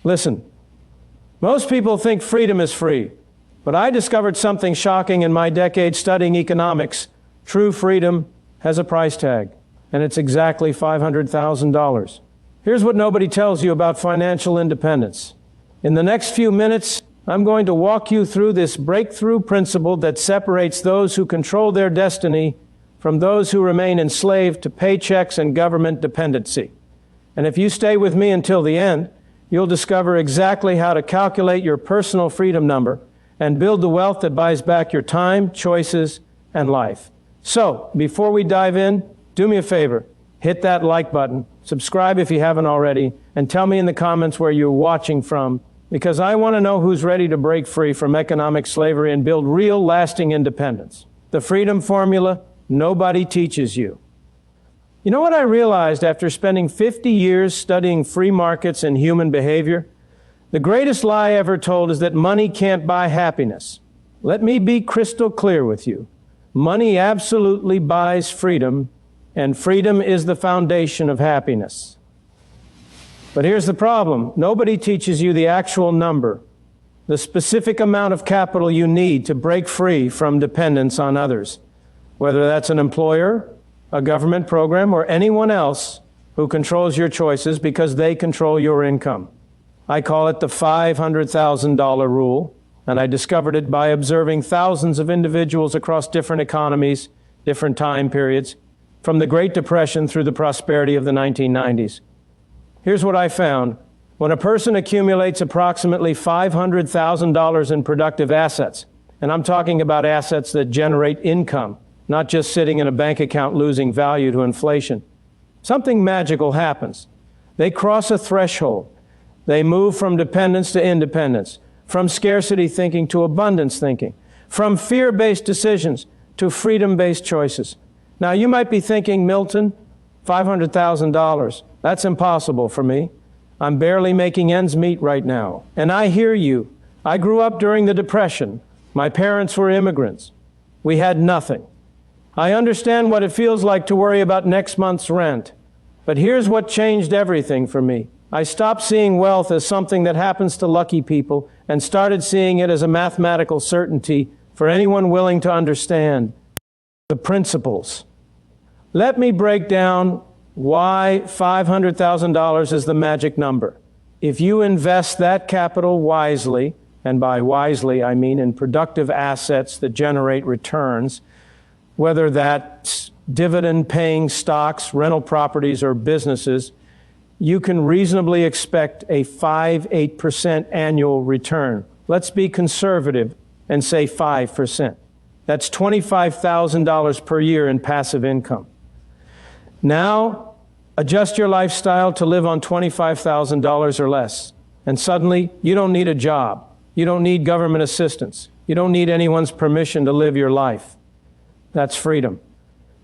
Listen, most people think freedom is free, but I discovered something shocking in my decade studying economics. True freedom has a price tag, and it's exactly $500,000. Here's what nobody tells you about financial independence. In the next few minutes, I'm going to walk you through this breakthrough principle that separates those who control their destiny from those who remain enslaved to paychecks and government dependency. And if you stay with me until the end, you'll discover exactly how to calculate your personal freedom number and build the wealth that buys back your time, choices, and life. So, before we dive in, do me a favor, hit that like button, subscribe if you haven't already, and tell me in the comments where you're watching from, because I want to know who's ready to break free from economic slavery and build real, lasting independence. The freedom formula nobody teaches you. You know what I realized after spending 50 years studying free markets and human behavior? The greatest lie ever told is that money can't buy happiness. Let me be crystal clear with you. Money absolutely buys freedom, and freedom is the foundation of happiness. But here's the problem. Nobody teaches you the actual number, the specific amount of capital you need to break free from dependence on others, whether that's an employer, a government program, or anyone else who controls your choices because they control your income. I call it the $500,000 rule, and I discovered it by observing thousands of individuals across different economies, different time periods, from the Great Depression through the prosperity of the 1990s. Here's what I found. When a person accumulates approximately $500,000 in productive assets, and I'm talking about assets that generate income, not just sitting in a bank account losing value to inflation, something magical happens. They cross a threshold. They move from dependence to independence, from scarcity thinking to abundance thinking, from fear-based decisions to freedom-based choices. Now, you might be thinking, Milton, $500,000, that's impossible for me. I'm barely making ends meet right now. And I hear you. I grew up during the Depression. My parents were immigrants. We had nothing. I understand what it feels like to worry about next month's rent. But here's what changed everything for me. I stopped seeing wealth as something that happens to lucky people and started seeing it as a mathematical certainty for anyone willing to understand the principles. Let me break down why $500,000 is the magic number. If you invest that capital wisely, and by wisely I mean in productive assets that generate returns, whether that's dividend-paying stocks, rental properties, or businesses, you can reasonably expect a 5-8% annual return. Let's be conservative and say 5%. That's $25,000 per year in passive income. Now, adjust your lifestyle to live on $25,000 or less, and suddenly you don't need a job. You don't need government assistance. You don't need anyone's permission to live your life. That's freedom.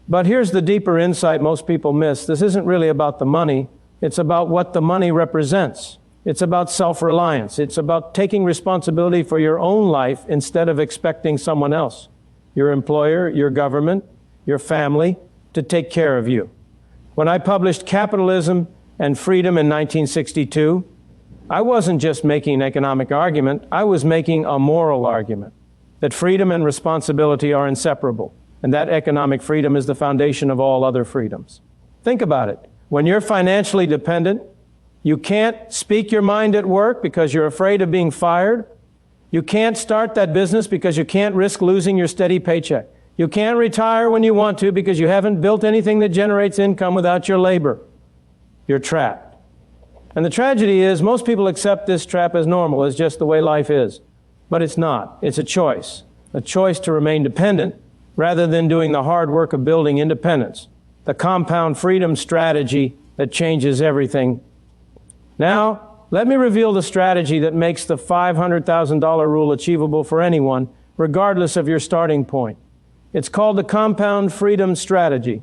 But here's the deeper insight most people miss. This isn't really about the money. It's about what the money represents. It's about self-reliance. It's about taking responsibility for your own life instead of expecting someone else, your employer, your government, your family, to take care of you. When I published Capitalism and Freedom in 1962, I wasn't just making an economic argument. I was making a moral argument that freedom and responsibility are inseparable, and that economic freedom is the foundation of all other freedoms. Think about it. When you're financially dependent, you can't speak your mind at work because you're afraid of being fired. You can't start that business because you can't risk losing your steady paycheck. You can't retire when you want to because you haven't built anything that generates income without your labor. You're trapped. And the tragedy is most people accept this trap as normal, as just the way life is. But it's not. It's a choice to remain dependent rather than doing the hard work of building independence. The compound freedom strategy that changes everything. Now, let me reveal the strategy that makes the $500,000 rule achievable for anyone, regardless of your starting point. It's called the compound freedom strategy,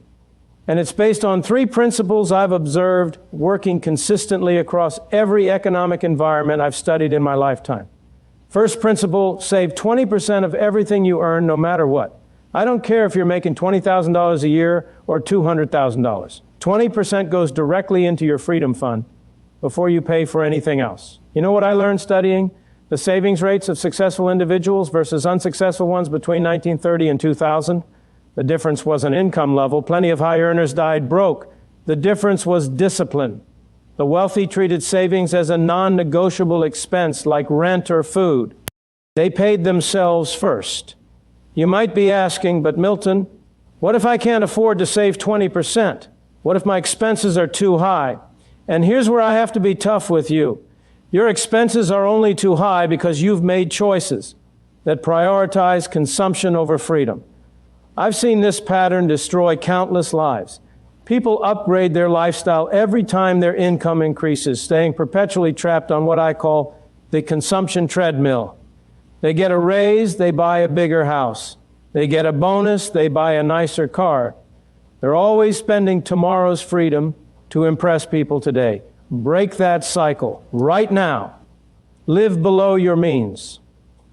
and it's based on 3 principles I've observed working consistently across every economic environment I've studied in my lifetime. First principle, save 20% of everything you earn, no matter what. I don't care if you're making $20,000 a year or $200,000. 20% goes directly into your freedom fund before you pay for anything else. You know what I learned studying the savings rates of successful individuals versus unsuccessful ones between 1930 and 2000? The difference was an income level. Plenty of high earners died broke. The difference was discipline. The wealthy treated savings as a non-negotiable expense like rent or food. They paid themselves first. You might be asking, but Milton, what if I can't afford to save 20%? What if my expenses are too high? And here's where I have to be tough with you. Your expenses are only too high because you've made choices that prioritize consumption over freedom. I've seen this pattern destroy countless lives. People upgrade their lifestyle every time their income increases, staying perpetually trapped on what I call the consumption treadmill. They get a raise, they buy a bigger house. They get a bonus, they buy a nicer car. They're always spending tomorrow's freedom to impress people today. Break that cycle right now. Live below your means,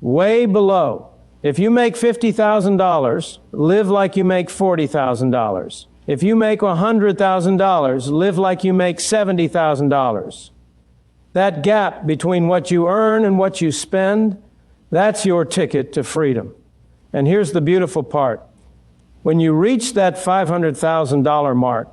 way below. If you make $50,000, live like you make $40,000. If you make $100,000, live like you make $70,000. That gap between what you earn and what you spend, that's your ticket to freedom. And here's the beautiful part. When you reach that $500,000 mark,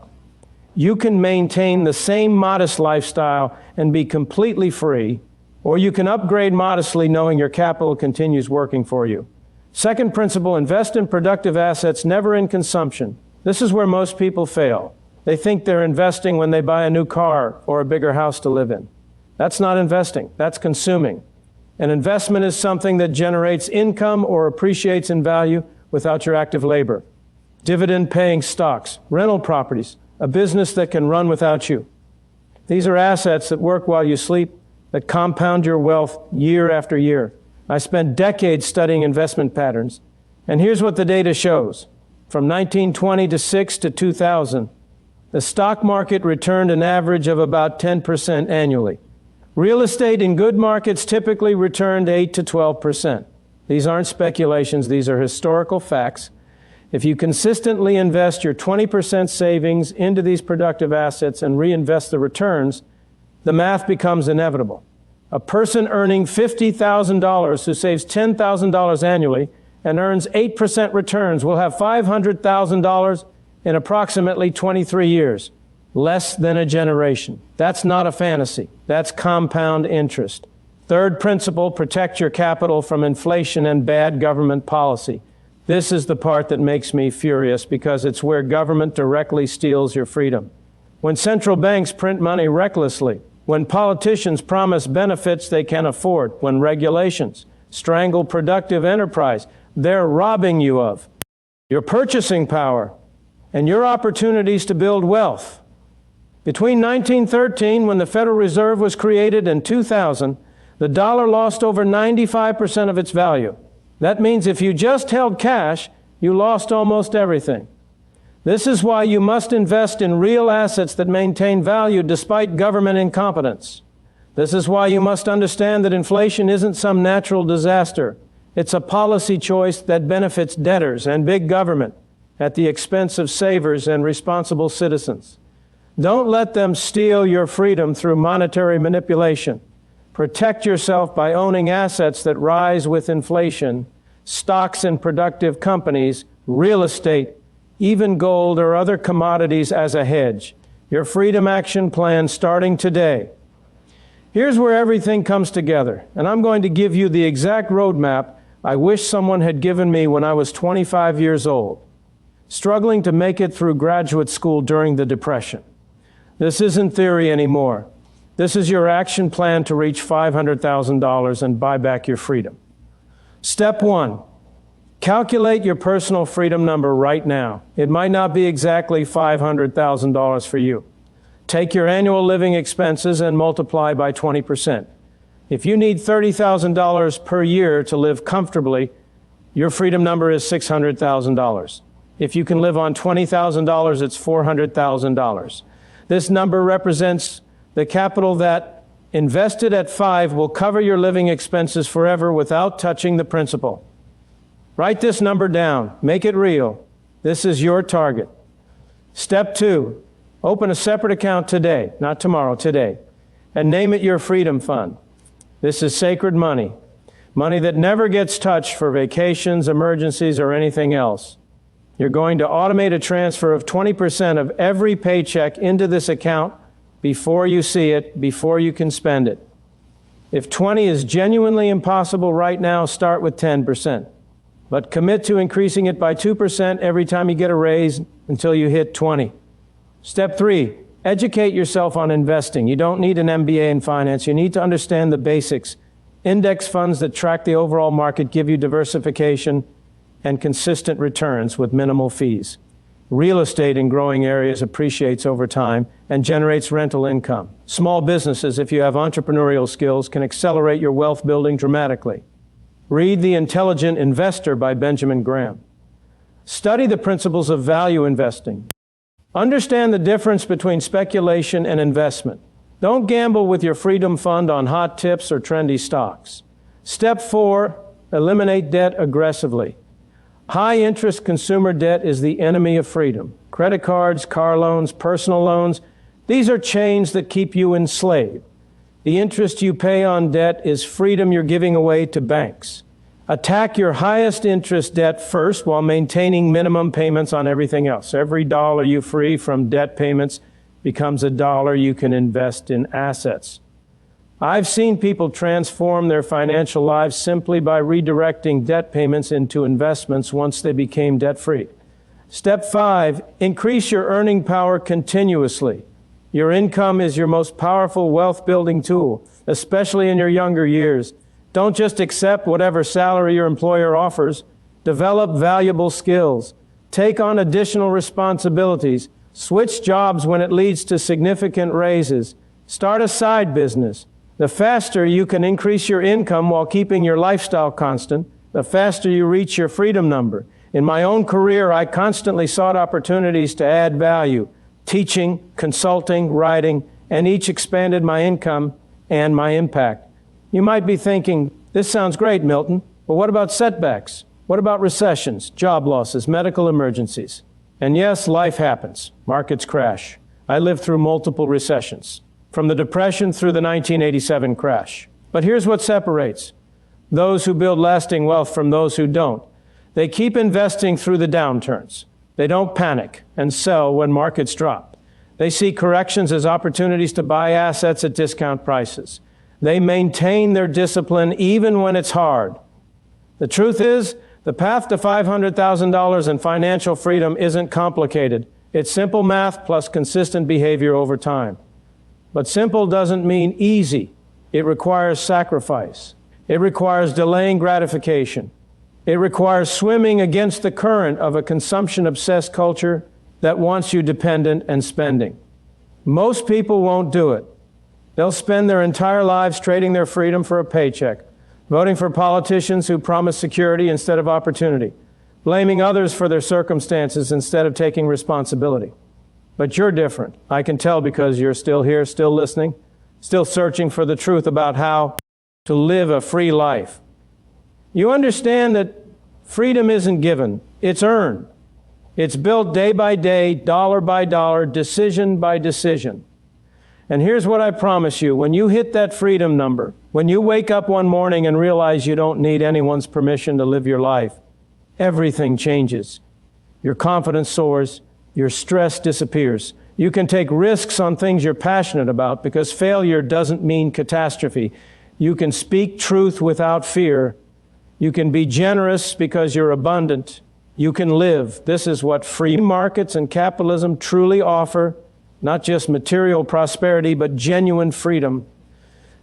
you can maintain the same modest lifestyle and be completely free, or you can upgrade modestly knowing your capital continues working for you. Second principle, invest in productive assets, never in consumption. This is where most people fail. They think they're investing when they buy a new car or a bigger house to live in. That's not investing, that's consuming. An investment is something that generates income or appreciates in value without your active labor. Dividend-paying stocks, rental properties, a business that can run without you. These are assets that work while you sleep, that compound your wealth year after year. I spent decades studying investment patterns, and here's what the data shows. From 1926 to 2000, the stock market returned an average of about 10% annually. Real estate in good markets typically returned 8 to 12%. These aren't speculations, these are historical facts. If you consistently invest your 20% savings into these productive assets and reinvest the returns, the math becomes inevitable. A person earning $50,000 who saves $10,000 annually and earns 8% returns will have $500,000 in approximately 23 years, less than a generation. That's not a fantasy. That's compound interest. Third principle, protect your capital from inflation and bad government policy. This is the part that makes me furious because it's where government directly steals your freedom. When central banks print money recklessly, when politicians promise benefits they can afford, when regulations strangle productive enterprise, they're robbing you of your purchasing power and your opportunities to build wealth. Between 1913, when the Federal Reserve was created, and 2000, the dollar lost over 95% of its value. That means if you just held cash, you lost almost everything. This is why you must invest in real assets that maintain value despite government incompetence. This is why you must understand that inflation isn't some natural disaster. It's a policy choice that benefits debtors and big government at the expense of savers and responsible citizens. Don't let them steal your freedom through monetary manipulation. Protect yourself by owning assets that rise with inflation, stocks in productive companies, real estate, even gold or other commodities as a hedge. Your Freedom Action Plan starting today. Here's where everything comes together, and I'm going to give you the exact roadmap I wish someone had given me when I was 25 years old, struggling to make it through graduate school during the Depression. This isn't theory anymore. This is your action plan to reach $500,000 and buy back your freedom. Step 1, calculate your personal freedom number right now. It might not be exactly $500,000 for you. Take your annual living expenses and multiply by 20%. If you need $30,000 per year to live comfortably, your freedom number is $600,000. If you can live on $20,000, it's $400,000. This number represents the capital that, invested at 5, will cover your living expenses forever without touching the principal. Write this number down. Make it real. This is your target. Step 2, open a separate account today, not tomorrow, today, and name it your Freedom Fund. This is sacred money, money that never gets touched for vacations, emergencies, or anything else. You're going to automate a transfer of 20% of every paycheck into this account before you see it, before you can spend it. If 20 is genuinely impossible right now, start with 10%. But commit to increasing it by 2% every time you get a raise until you hit 20. Step 3, educate yourself on investing. You don't need an MBA in finance. You need to understand the basics. Index funds that track the overall market give you diversification and consistent returns with minimal fees. Real estate in growing areas appreciates over time and generates rental income. Small businesses, if you have entrepreneurial skills, can accelerate your wealth building dramatically. Read The Intelligent Investor by Benjamin Graham. Study the principles of value investing. Understand the difference between speculation and investment. Don't gamble with your freedom fund on hot tips or trendy stocks. Step 4, eliminate debt aggressively. High-interest consumer debt is the enemy of freedom. Credit cards, car loans, personal loans, these are chains that keep you enslaved. The interest you pay on debt is freedom you're giving away to banks. Attack your highest interest debt first while maintaining minimum payments on everything else. Every dollar you free from debt payments becomes a dollar you can invest in assets. I've seen people transform their financial lives simply by redirecting debt payments into investments once they became debt-free. Step 5, increase your earning power continuously. Your income is your most powerful wealth-building tool, especially in your younger years. Don't just accept whatever salary your employer offers. Develop valuable skills. Take on additional responsibilities. Switch jobs when it leads to significant raises. Start a side business. The faster you can increase your income while keeping your lifestyle constant, the faster you reach your freedom number. In my own career, I constantly sought opportunities to add value. Teaching, consulting, writing, and each expanded my income and my impact. You might be thinking, this sounds great, Milton, but what about setbacks? What about recessions, job losses, medical emergencies? And yes, life happens. Markets crash. I lived through multiple recessions, from the Depression through the 1987 crash. But here's what separates those who build lasting wealth from those who don't. They keep investing through the downturns. They don't panic and sell when markets drop. They see corrections as opportunities to buy assets at discount prices. They maintain their discipline even when it's hard. The truth is, the path to $500,000 in financial freedom isn't complicated. It's simple math plus consistent behavior over time. But simple doesn't mean easy. It requires sacrifice. It requires delaying gratification. It requires swimming against the current of a consumption-obsessed culture that wants you dependent and spending. Most people won't do it. They'll spend their entire lives trading their freedom for a paycheck, voting for politicians who promise security instead of opportunity, blaming others for their circumstances instead of taking responsibility. But you're different. I can tell because you're still here, still listening, still searching for the truth about how to live a free life. You understand that freedom isn't given, it's earned. It's built day by day, dollar by dollar, decision by decision. And here's what I promise you, when you hit that freedom number, when you wake up one morning and realize you don't need anyone's permission to live your life, everything changes. Your confidence soars, your stress disappears. You can take risks on things you're passionate about because failure doesn't mean catastrophe. You can speak truth without fear. You can be generous because you're abundant. You can live. This is what free markets and capitalism truly offer. Not just material prosperity, but genuine freedom.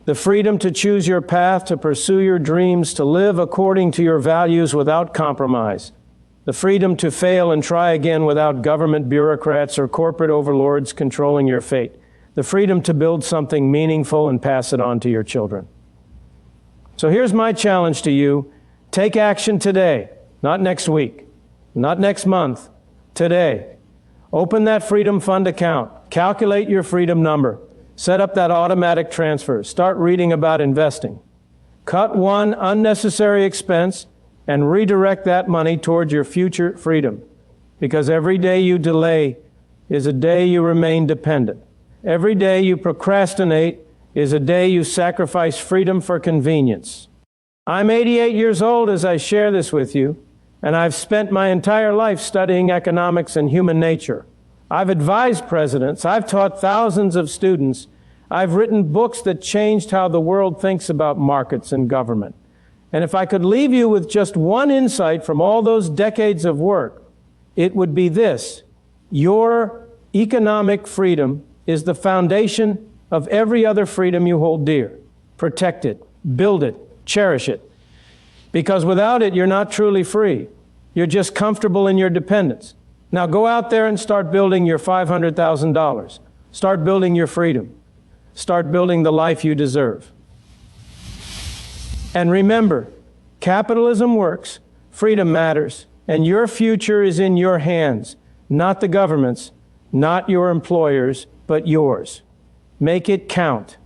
The freedom to choose your path, to pursue your dreams, to live according to your values without compromise. The freedom to fail and try again without government bureaucrats or corporate overlords controlling your fate. The freedom to build something meaningful and pass it on to your children. So here's my challenge to you. Take action today, not next week, not next month, today. Open that Freedom Fund account. Calculate your freedom number. Set up that automatic transfer. Start reading about investing. Cut one unnecessary expense and redirect that money towards your future freedom. Because every day you delay is a day you remain dependent. Every day you procrastinate is a day you sacrifice freedom for convenience. I'm 88 years old as I share this with you, and I've spent my entire life studying economics and human nature. I've advised presidents, I've taught thousands of students, I've written books that changed how the world thinks about markets and government. And if I could leave you with just one insight from all those decades of work, it would be this: your economic freedom is the foundation of every other freedom you hold dear. Protect it, build it, cherish it. Because without it, you're not truly free. You're just comfortable in your dependence. Now go out there and start building your $500,000. Start building your freedom. Start building the life you deserve. And remember, capitalism works, freedom matters, and your future is in your hands, not the government's, not your employer's, but yours. Make it count.